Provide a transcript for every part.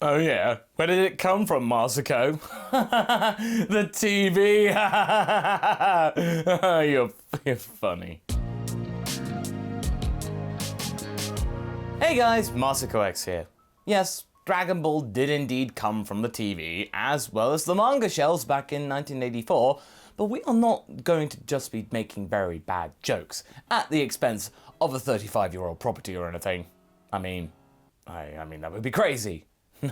Oh yeah? Where did it come from, Masako? The TV! You're funny. Hey guys, MasakoX here. Yes, Dragon Ball did indeed come from the TV, as well as the manga shelves back in 1984, but we are not going to just be making very bad jokes at the expense of a 35-year-old property or anything. I mean, that would be crazy.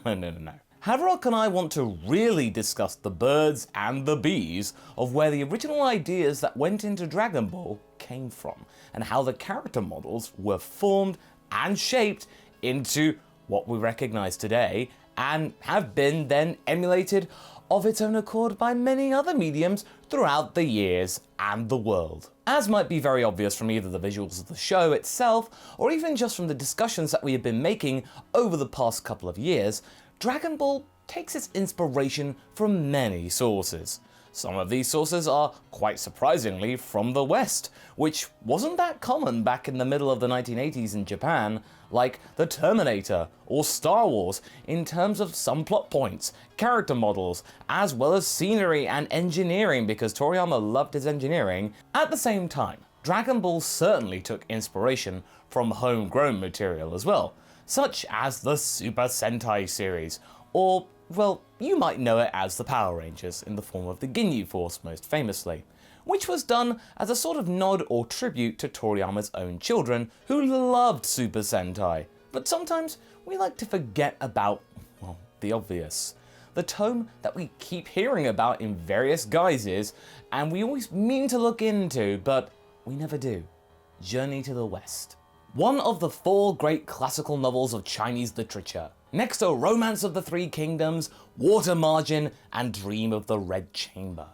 No. Haverock and I want to really discuss the birds and the bees of where the original ideas that went into Dragon Ball came from, and how the character models were formed and shaped into what we recognize today, and have been then emulated of its own accord by many other mediums throughout the years and the world. As might be very obvious from either the visuals of the show itself, or even just from the discussions that we have been making over the past couple of years, Dragon Ball takes its inspiration from many sources. Some of these sources are, quite surprisingly, from the West, which wasn't that common back in the middle of the 1980s in Japan, like The Terminator or Star Wars, in terms of some plot points, character models, as well as scenery and engineering, because Toriyama loved his engineering. At the same time, Dragon Ball certainly took inspiration from homegrown material as well, such as the Super Sentai series, or, well, you might know it as the Power Rangers, in the form of the Ginyu Force most famously, which was done as a sort of nod or tribute to Toriyama's own children who loved Super Sentai. But sometimes we like to forget about, well, the obvious. The tome that we keep hearing about in various guises, and we always mean to look into, but we never do. Journey to the West. One of the 4 great classical novels of Chinese literature, next to Romance of the Three Kingdoms, Water Margin, and Dream of the Red Chamber.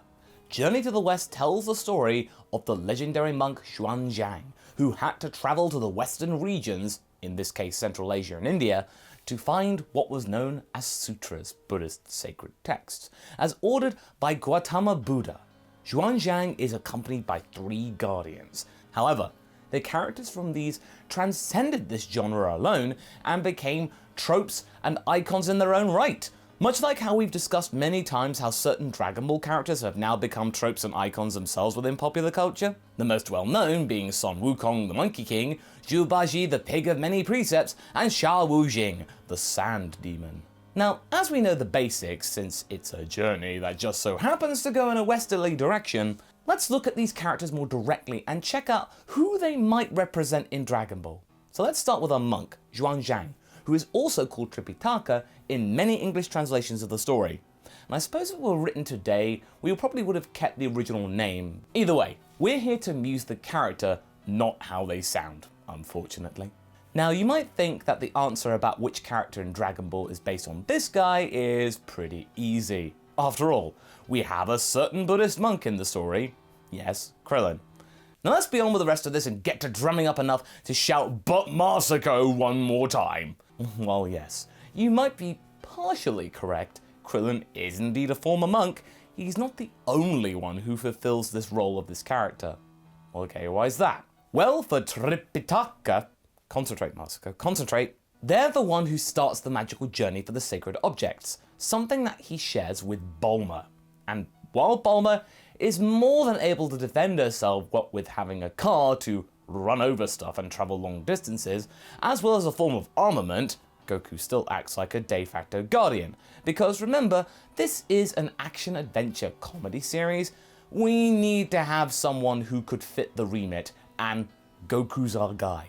Journey to the West tells the story of the legendary monk Xuanzang, who had to travel to the western regions, in this case Central Asia and India, to find what was known as sutras, Buddhist sacred texts, as ordered by Gautama Buddha. Xuanzang is accompanied by 3 guardians. However, the characters from these transcended this genre alone and became tropes and icons in their own right. Much like how we've discussed many times how certain Dragon Ball characters have now become tropes and icons themselves within popular culture. The most well known being Son Wukong the Monkey King, Zhu Baji the Pig of Many Precepts, and Sha Wujing the Sand Demon. Now, as we know the basics, since it's a journey that just so happens to go in a westerly direction, let's look at these characters more directly and check out who they might represent in Dragon Ball. So let's start with our monk, Xuanzang, who is also called Tripitaka in many English translations of the story. And I suppose if it were written today, we probably would have kept the original name. Either way, we're here to muse the character, not how they sound, unfortunately. Now, you might think that the answer about which character in Dragon Ball is based on this guy is pretty easy. After all, we have a certain Buddhist monk in the story. Yes, Krillin. Now let's be on with the rest of this and get to drumming up enough to shout "But Masako" one more time. Well, yes, you might be partially correct. Krillin is indeed a former monk. He's not the only one who fulfills this role of this character. Okay, why is that? Well, for Tripitaka, concentrate Masako, concentrate. They're the one who starts the magical journey for the sacred objects, something that he shares with Bulma. And while Bulma is more than able to defend herself, what with having a car to run over stuff and travel long distances, as well as a form of armament, Goku still acts like a de facto guardian. Because remember, this is an action-adventure comedy series. We need to have someone who could fit the remit, and Goku's our guy.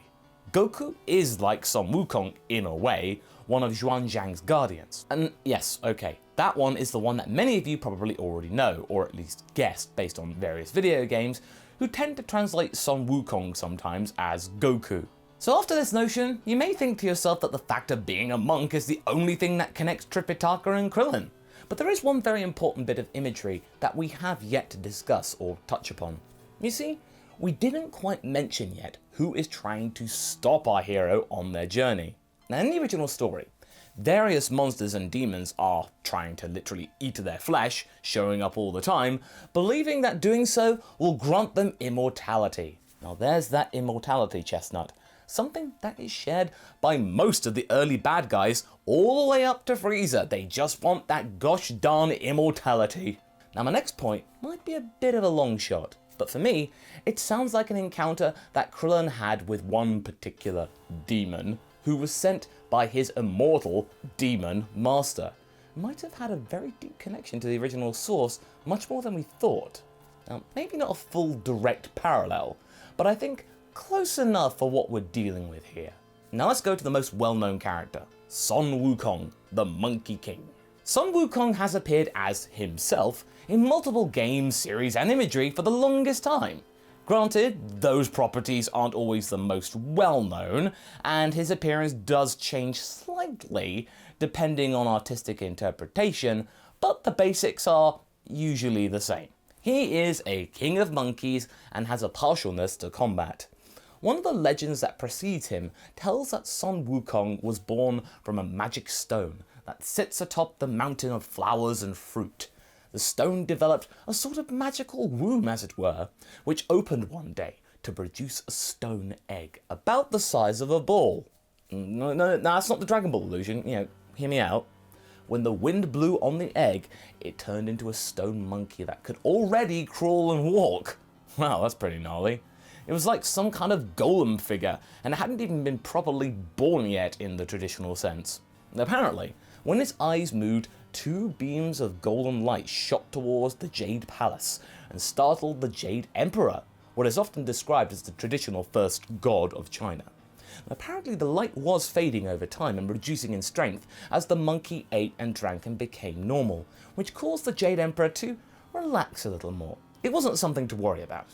Goku is like Son Wukong in a way, one of Xuanzang's guardians. And yes, okay, that one is the one that many of you probably already know, or at least guessed based on various video games, who tend to translate Son Wukong sometimes as Goku. So after this notion, you may think to yourself that the fact of being a monk is the only thing that connects Tripitaka and Krillin. But there is one very important bit of imagery that we have yet to discuss or touch upon. You see, we didn't quite mention yet who is trying to stop our hero on their journey. Now, in the original story, various monsters and demons are trying to literally eat their flesh, showing up all the time, believing that doing so will grant them immortality. Now there's that immortality, Chestnut. something that is shared by most of the early bad guys all the way up to Frieza. They just want that gosh darn immortality. Now my next point might be a bit of a long shot, but for me, it sounds like an encounter that Krillin had with one particular demon who was sent by his immortal demon master. Might have had a very deep connection to the original source, much more than we thought. Now, maybe not a full direct parallel, but I think close enough for what we're dealing with here. Now let's go to the most well-known character, Sun Wukong, the Monkey King. Sun Wukong has appeared as himself in multiple games, series, and imagery for the longest time. Granted, those properties aren't always the most well-known, and his appearance does change slightly depending on artistic interpretation, but the basics are usually the same. He is a king of monkeys and has a partialness to combat. One of the legends that precedes him tells that Sun Wukong was born from a magic stone that sits atop the mountain of flowers and fruit. The stone developed a sort of magical womb, as it were, which opened one day to produce a stone egg about the size of a ball. No, that's not the Dragonball illusion, hear me out. When the wind blew on the egg, it turned into a stone monkey that could already crawl and walk. Wow, that's pretty gnarly. It was like some kind of golem figure, and it hadn't even been properly born yet in the traditional sense. Apparently, when its eyes moved, 2 beams of golden light shot towards the Jade Palace and startled the Jade Emperor, what is often described as the traditional first god of China. Apparently the light was fading over time and reducing in strength as the monkey ate and drank and became normal, which caused the Jade Emperor to relax a little more. It wasn't something to worry about,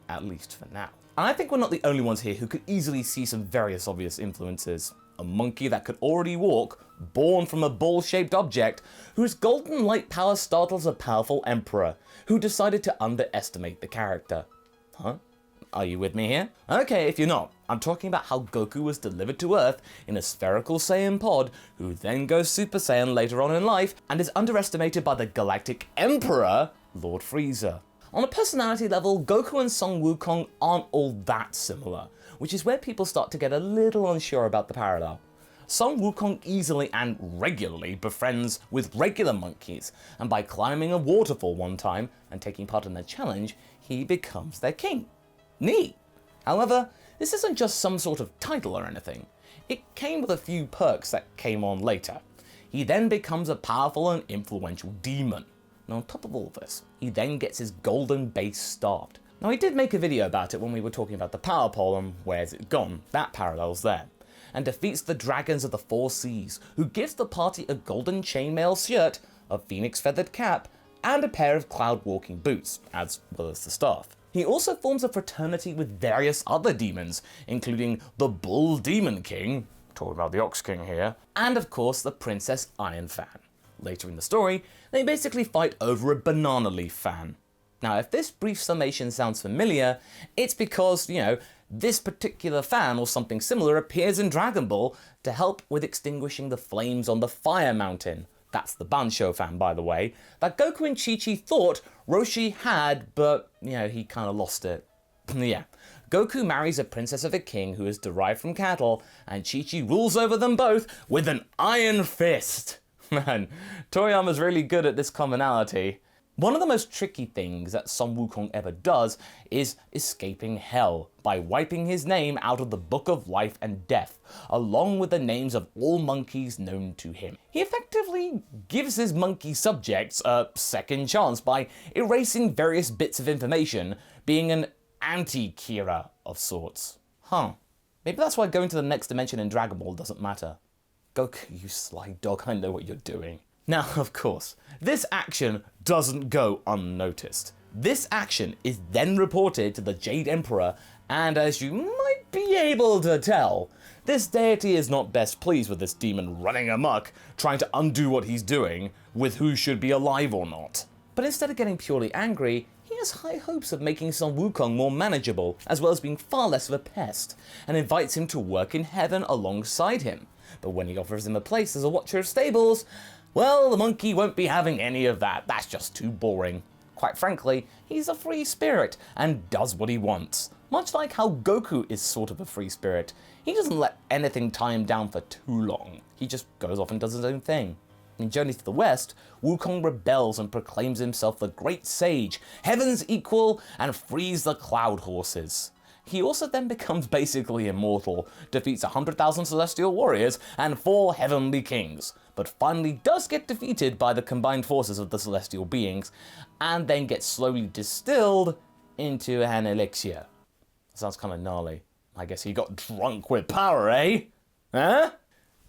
at least for now. And I think we're not the only ones here who could easily see some various obvious influences. A monkey that could already walk, born from a ball-shaped object, whose golden light power startles a powerful emperor, who decided to underestimate the character. Huh? Are you with me here? Okay, if you're not, I'm talking about how Goku was delivered to Earth in a spherical Saiyan pod, who then goes Super Saiyan later on in life, and is underestimated by the Galactic Emperor, Lord Frieza. On a personality level, Goku and Sun Wukong aren't all that similar, which is where people start to get a little unsure about the parallel. Sun Wukong easily and regularly befriends with regular monkeys, and by climbing a waterfall one time and taking part in a challenge, he becomes their king. Neat! However, this isn't just some sort of title or anything. It came with a few perks that came on later. He then becomes a powerful and influential demon. Now on top of all this, he then gets his golden base starved. Now I did make a video about it when we were talking about the power pole and where's it gone, that parallel's there, and defeats the dragons of the 4 seas, who gives the party a golden chainmail shirt, a phoenix feathered cap, and a pair of cloud walking boots, as well as the staff. He also forms a fraternity with various other demons, including the Bull Demon King, talking about the Ox King here, and of course the Princess Iron Fan. Later in the story, they basically fight over a banana leaf fan. Now if this brief summation sounds familiar, it's because, this particular fan or something similar appears in Dragon Ball to help with extinguishing the flames on the Fire Mountain. That's the Bansho fan, by the way, that Goku and Chi-Chi thought Roshi had, but, he kind of lost it. Yeah, Goku marries a princess of a king who is derived from cattle, and Chi-Chi rules over them both with an iron fist. Man, Toriyama's really good at this commonality. One of the most tricky things that Sun Wukong ever does is escaping hell by wiping his name out of the Book of Life and Death, along with the names of all monkeys known to him. He effectively gives his monkey subjects a second chance by erasing various bits of information, being an anti-Kira of sorts. Maybe that's why going to the next dimension in Dragon Ball doesn't matter. Goku, you sly dog, I know what you're doing. Now, of course, this action doesn't go unnoticed. This action is then reported to the Jade Emperor, and as you might be able to tell, this deity is not best pleased with this demon running amok, trying to undo what he's doing, with who should be alive or not. But instead of getting purely angry, he has high hopes of making Sun Wukong more manageable, as well as being far less of a pest, and invites him to work in heaven alongside him. But when he offers him a place as a watcher of stables, well, the monkey won't be having any of that. That's just too boring. quite frankly, he's a free spirit and does what he wants. Much like how Goku is sort of a free spirit. He doesn't let anything tie him down for too long. He just goes off and does his own thing. In Journey to the West, Wukong rebels and proclaims himself the Great Sage, Heaven's equal, and frees the Cloud Horses. He also then becomes basically immortal, defeats 100,000 celestial warriors and 4 heavenly kings, but finally does get defeated by the combined forces of the celestial beings, and then gets slowly distilled into an elixir. Sounds kind of gnarly. I guess he got drunk with power, eh? Huh?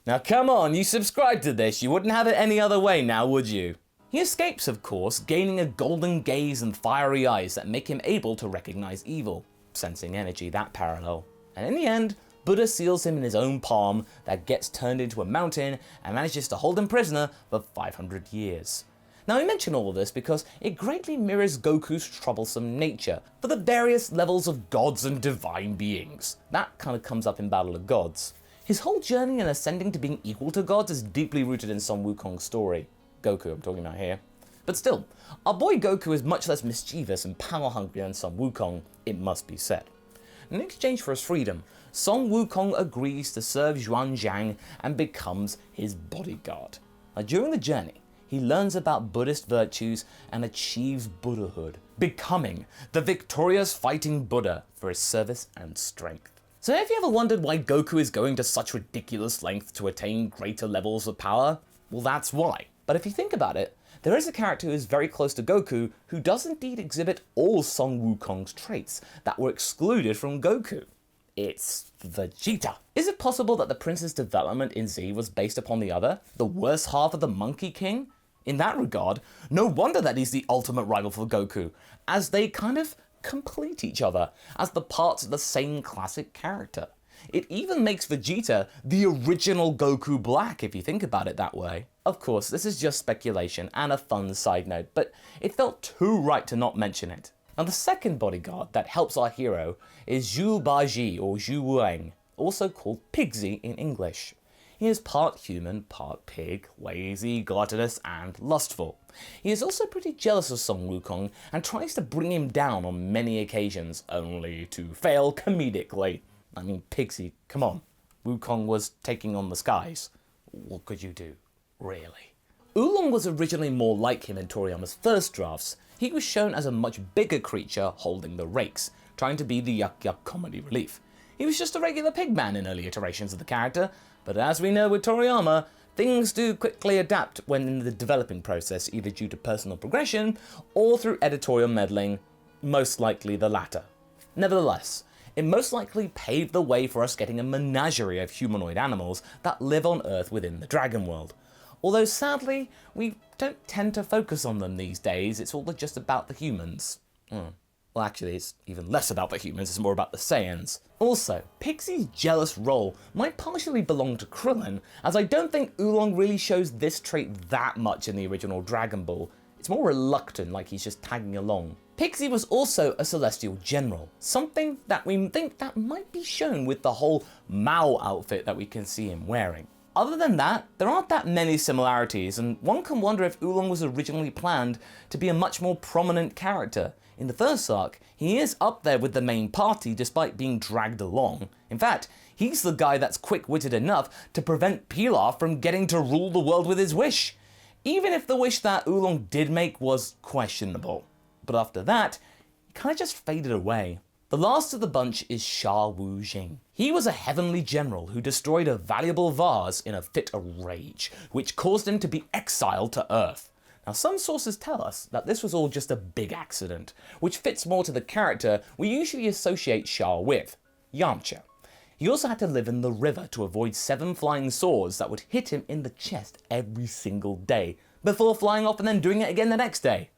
Now come on, you subscribed to this, you wouldn't have it any other way now, would you? He escapes, of course, gaining a golden gaze and fiery eyes that make him able to recognize evil. Sensing energy, that parallel. And in the end, Buddha seals him in his own palm that gets turned into a mountain and manages to hold him prisoner for 500 years. Now I mention all of this because it greatly mirrors Goku's troublesome nature for the various levels of gods and divine beings. That kind of comes up in Battle of Gods. His whole journey in ascending to being equal to gods is deeply rooted in Son Wukong's story. Goku, I'm talking about here. But still, our boy Goku is much less mischievous and power-hungry than Son Wukong, it must be said. In exchange for his freedom, Son Wukong agrees to serve Xuanzang and becomes his bodyguard. Now, during the journey, he learns about Buddhist virtues and achieves Buddhahood, becoming the victorious fighting Buddha for his service and strength. So have you ever wondered why Goku is going to such ridiculous lengths to attain greater levels of power? Well, that's why. But if you think about it, there is a character who is very close to Goku who does indeed exhibit all Son Wukong's traits that were excluded from Goku. It's Vegeta. Is it possible that the prince's development in Z was based upon the other, the worst half of the Monkey King? In that regard, no wonder that he's the ultimate rival for Goku, as they kind of complete each other as the parts of the same classic character. It even makes Vegeta the original Goku Black if you think about it that way. Of course, this is just speculation and a fun side note, but it felt too right to not mention it. Now the second bodyguard that helps our hero is Zhu Baji or Zhu Wang, also called Pigsy in English. He is part human, part pig, lazy, gluttonous, and lustful. He is also pretty jealous of Son Wukong and tries to bring him down on many occasions, only to fail comedically. I mean, Pigsy, come on. Wukong was taking on the skies. What could you do, really? Oolong was originally more like him in Toriyama's first drafts. He was shown as a much bigger creature holding the rakes, trying to be the yuck-yuck comedy relief. He was just a regular pigman in early iterations of the character, but as we know with Toriyama, things do quickly adapt when in the developing process, either due to personal progression or through editorial meddling, most likely the latter. Nevertheless, it most likely paved the way for us getting a menagerie of humanoid animals that live on Earth within the Dragon World. Although sadly, we don't tend to focus on them these days, it's all just about the humans. Well, actually, it's even less about the humans, it's more about the Saiyans. Also, Pigsy's jealous role might partially belong to Krillin, as I don't think Oolong really shows this trait that much in the original Dragon Ball. It's more reluctant, like he's just tagging along. Pigsy was also a celestial general, something that we think that might be shown with the whole Mao outfit that we can see him wearing. Other than that, there aren't that many similarities, and one can wonder if Oolong was originally planned to be a much more prominent character. In the first arc, he is up there with the main party despite being dragged along. In fact, he's the guy that's quick-witted enough to prevent Pilaf from getting to rule the world with his wish. Even if the wish that Oolong did make was questionable. But after that, he kind of just faded away. The last of the bunch is Sha Wujing. He was a heavenly general who destroyed a valuable vase in a fit of rage, which caused him to be exiled to Earth. Now, some sources tell us that this was all just a big accident, which fits more to the character we usually associate Sha with, Yamcha. He also had to live in the river to avoid 7 flying swords that would hit him in the chest every single day, before flying off and then doing it again the next day.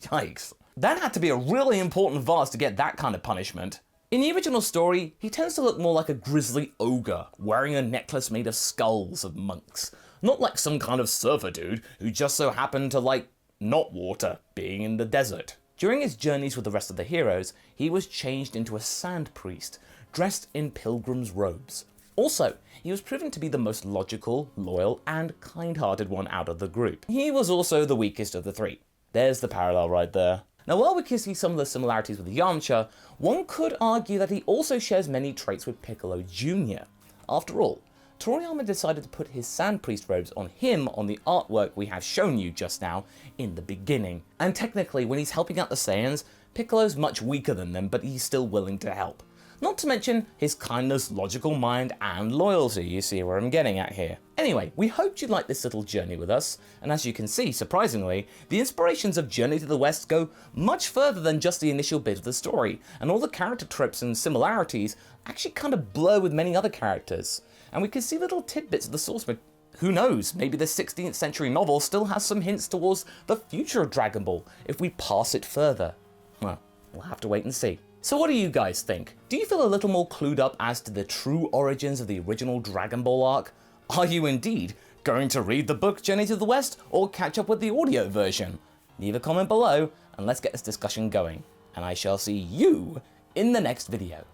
Yikes. That had to be a really important vase to get that kind of punishment. In the original story, he tends to look more like a grisly ogre, wearing a necklace made of skulls of monks. Not like some kind of surfer dude who just so happened to like not water, being in the desert. During his journeys with the rest of the heroes, he was changed into a sand priest, dressed in pilgrim's robes. Also, he was proven to be the most logical, loyal, and kind-hearted one out of the group. He was also the weakest of the 3. There's the parallel right there. Now, while we can see some of the similarities with Yamcha, one could argue that he also shares many traits with Piccolo Jr. After all, Toriyama decided to put his Sand Priest robes on him on the artwork we have shown you just now in the beginning. And technically, when he's helping out the Saiyans, Piccolo's much weaker than them, but he's still willing to help. Not to mention his kindness, logical mind, and loyalty. You see where I'm getting at here. Anyway, we hoped you liked this little journey with us, and as you can see, surprisingly, the inspirations of Journey to the West go much further than just the initial bit of the story, and all the character tropes and similarities actually kind of blur with many other characters. And we can see little tidbits of the source material. Who knows, maybe the 16th century novel still has some hints towards the future of Dragon Ball if we pass it further. Well, we'll have to wait and see. So what do you guys think? Do you feel a little more clued up as to the true origins of the original Dragon Ball arc? Are you indeed going to read the book Journey to the West or catch up with the audio version? Leave a comment below and let's get this discussion going. And I shall see you in the next video.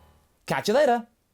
Catch you later!